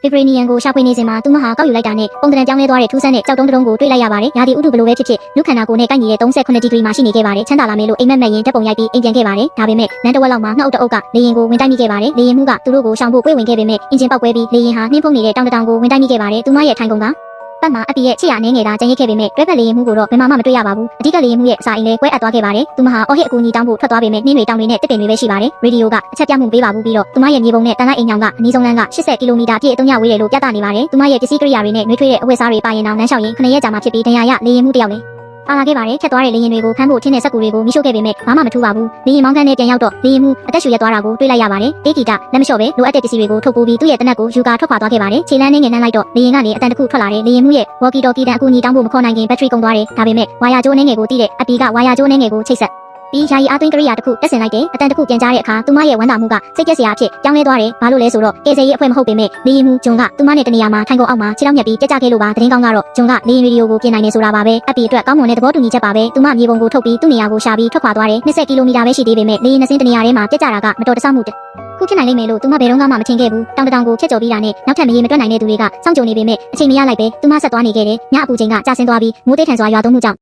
Vibranium ကိုရှာဖွေနေစဉ်မှာသူမဟာကောက်ယူလိုက်တာနဲ့ပုံသဏ္ဍာန်ပြောင်းလဲသွားတဲ့ထူးဆန်းတဲ့ကြောက်တုံးတစ်လုံးကိုတွေ့လိုက်ရပါတယ်။ရာသီဥတုဘယ်လိုပဲဖြစ်ဖြစ်လူခန္ဓာကိုယ်နဲ့ကိုက်ညီတဲ့38ဒီဂရီမှာရှိနေခဲ့ပါတယ်။ချမ်းသာလာမယ်လို့အိမ်မက်မက်ရင်ဓာတ်ပုံရိုက်ပြီးအိမ်ပြန်ခဲ့ပါတယ်။ဒါပေမဲ့လမ်းတစ်ဝက်လောက်မှာနှုတ်အုပ်ကလေရင်ကိုဝင်တိုက်မိခဲ့ပါတယ်။လေရင်မှုကသူတို့ကိုရှောင်ဖို့ပွေဝင်ခဲ့ပေမဲ့အင်ဂျင်ပေါက်ကွဲပြီးလေရင်ဟာနှင်းဖုံးနေတဲ့တောင်တတောင်ကိုဝင်တိုက်မိခဲ့ပါတယ်။သူမရဲ့ထိုင်ကုန်ကပတ်မှာအပီရဲ့ချစ်ရအနေငယ်တာကြံရစ်ခဲ့ပေမဲ့တွဲဖက်လေရင်မှုကိုတော့ဘယ်မှမတွေ့ရပါဘူးအဓိကလေရင်မှုရဲ့အစာအိမ်လဲကွဲအပ်သွားခဲ့ပါတယ်သူမဟာအော်ဟစ်အကူအညီတောင်းဖို့ထွက်သွားပေမဲ့နှင်းတွေတောင်တွေနဲ့တစ်ပင်တွေပဲရှိပါတယ်ရေဒီယိုကအချက်ပြမှုပေးပါဘူးပြီးတော့သူမရဲ့မြေပုံနဲ့တန်လိုက်အိမ်ညောင်ကအနည်းဆုံးလမ်းက80ကီလိုမီတာပြည့်အသုံးရဝေးတယ်လို့ပြသနေပါတယ်သူမရဲ့ပစ္စည်းကိရိယာတွေနဲ့နှွေးထွေးတဲ့အဝတ်အစားတွေပါရင်တောင်လမ်းလျှောက်ရင်9ရက်ကြာမှဖြစ်ပြီးဒဏ်ရာရလေရင်မှုတစ်ယောက်လဲပါလာခဲ့ပါတယ်ဖြတ်သွားတဲ့လေရင်တွေကိုဖမ်းဖို့ထင်းတဲ့စက်ကူတွေကိုမိရှို့ခဲ့ပေမဲ့ဘာမှမထူပါဘူးလေရင်မောင်းခန်းနဲ့ပြန်ရောက်တော့လေရင်မှုအသက်ရှူရက်သွားတာကိုတွေ့လိုက်ရပါတယ်တေးဂီတလက်မလျှော့ပဲလိုအပ်တဲ့ပစ္စည်းတွေကိုထုတ်ပိုးပြီးသူ့ရဲ့တနက်ကိုယူကာထွက်ခွာသွားခဲ့ပါတယ်ခြေလမ်းနဲ့ငယ်နှမ်းလိုက်တော့လေရင်ကနေအတန်တစ်ခုထွက်လာတဲ့လေရင်မှုရဲ့ဝေါ်ကီတော်ကီတန်အကူအညီတောင်းဖို့မခေါ်နိုင်ခင်ဘက်ထရီကုန်သွားတယ်ဒါပေမဲ့ဝါယာကျိုးနှင်းငယ်ကိုတီးတဲ့အပီကဝါယာကျိုးနှင်းငယ်ကိုချိတ်ဆက်ပြီးယာယီအားသွင်းကရိယာတစ်ခုတက်ဆင်လိုက်တယ်အတန်တစ်ခုပြန်ကြားတဲ့အခါသူမရဲ့ဝမ်းသာမှုကစိတ်ကြက်စရာအဖြစ်ပြောင်းလဲသွားတယ်ဘာလို့လဲဆိုတော့ကယ်ဆယ်ရေးအဖွဲ့မဟုတ်ပေမဲ့လေရင်မှုဂျွန်ကသူမနဲ့တနေရာမှာထိုင်ကုန်အောက်မှာခြေထောက်ညက်ပြီးကြက်ကြခဲ့လို့ပါသတင်းကောင်းကတော့ဂျွန်ကလေရင်ရေဒီယိုကိုပြင်နိုင်နေဆိုတာပါပဲအပီအတွက်ကောင်းမွန်တဲ့သဘောတူညီချက်ပါပဲသူမမြေပုံကိုထုတ်ပြီးသူ့နေရာကိုရှာပြီးထွက်ခွာသွားတယ်20ကီလိုမီတာပဲရှိသေးပေမဲ့လေရင်နှစင်းတနေရာထဲမှာပြက်ကြတာကမတော်တဆမှုခုဖြစ်နိုင်လိမ့်မယ်လို့သူမဘယ်တော့မှမထင်ခဲ့ဘူးတောင်တတောင်ကိုဖြတ်ကျော်ပြီးတာနဲ့နောက်ထပ်မရေမတွက်နိုင်တဲ့သူတွေကစောင့်ကြုံနေပေမဲ့အချိန်မရလိုက်ပဲသူမဆက်သွားနေခဲ့တယ်ညအပူချိန်ကကျဆင်းသွားပြီးမိုးတိတ်ထန်စွာရွာသွန်းမှုကြောင့်